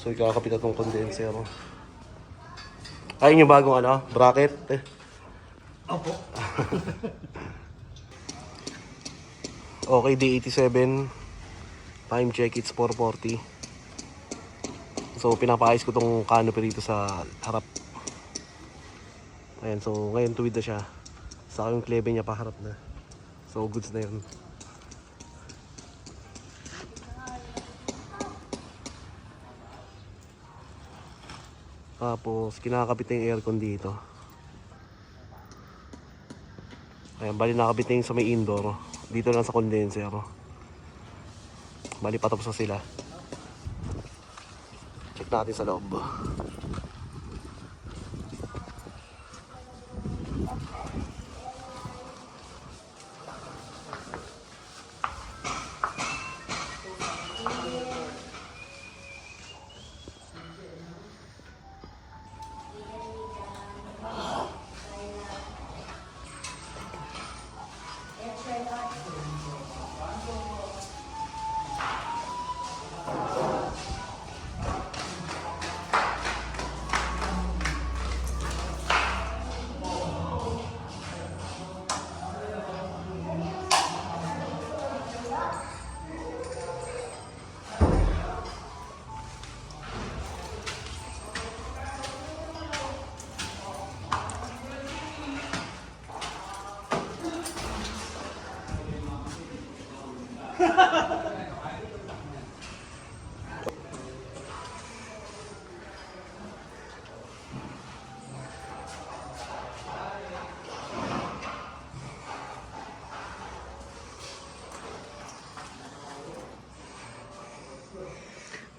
So ikakapit na itong condenser. Ayun yung bagong ano, bracket. Opo. Okay, D87. Time check, it's 4:40. So pinapaayos ko tong canopy rito sa harap. Ayan, so ngayon tuwid na siya. Saka yung klebe niya paharap na. So goods na yun. Tapos kinakabit na yung aircon dito. Ayan, bali nakabit na yung sa may indoor. Dito lang sa condenser. Bali patapos na sila. Check natin sa loob.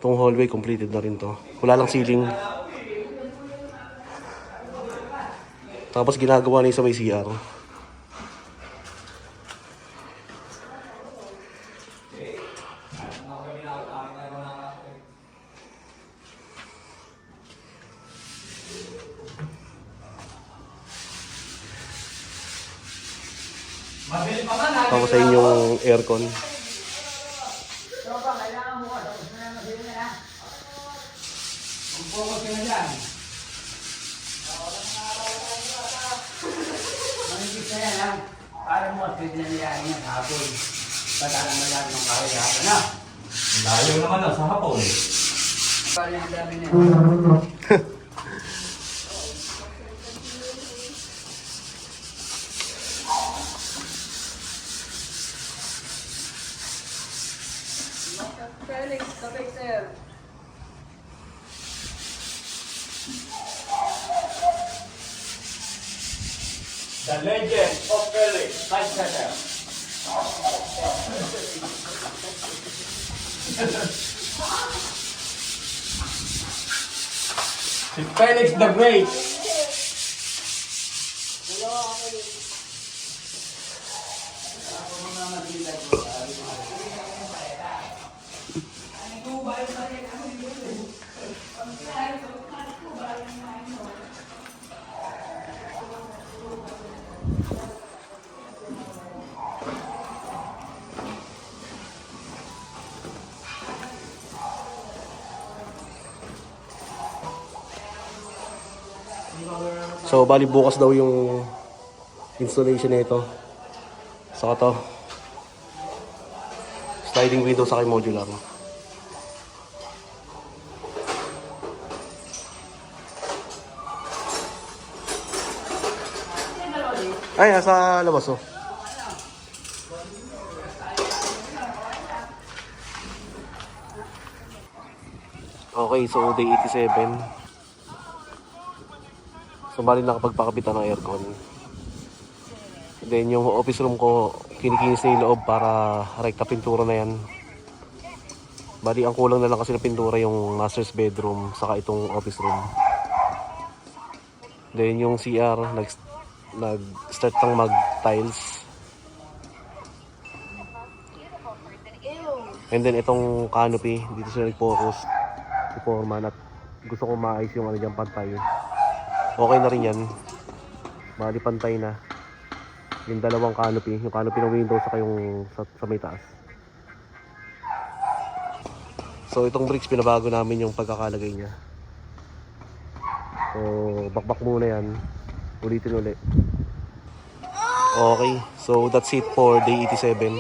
Itong hallway completed na rin to. Wala lang ceiling. Tapos ginagawa na yung sa may CR. Tapos sa inyong aircon. Focus ka na dyan. Manigis na yan, ha? Para mo at pwede na nilain yan hapon. Patalang na lang ng kawin hapon, ha? Layo naman na sa hapon. Para yung dami na Felix, kapit sir. The Legend of Felix, typesetter. Si Felix the Great. So bali bukas daw yung installation nito. Saka to. Sliding window sa modular. Ay, nasa labas oh. Okay, so day 87. So bali nakapagpakapitan ng aircon. Then yung office room ko, kinikinis na yung loob para rekta pintura na yan. Bali ang kulang na lang kasi na pintura yung master's bedroom saka itong office room. Then yung CR, nag-start pang mag-tiles. And then itong canopy, dito sila nag-focus. I-forman at gusto ko maayos yung ano dyan, pantay. Okay na rin yan. Bali pantay na. Yung dalawang canopy. Yung canopy ng window saka yung sa may taas. So itong brakes pinabago namin yung pagkakalagay niya. So bakbak muna yan. Ulitin ulit. Okay, so that's it for day 87.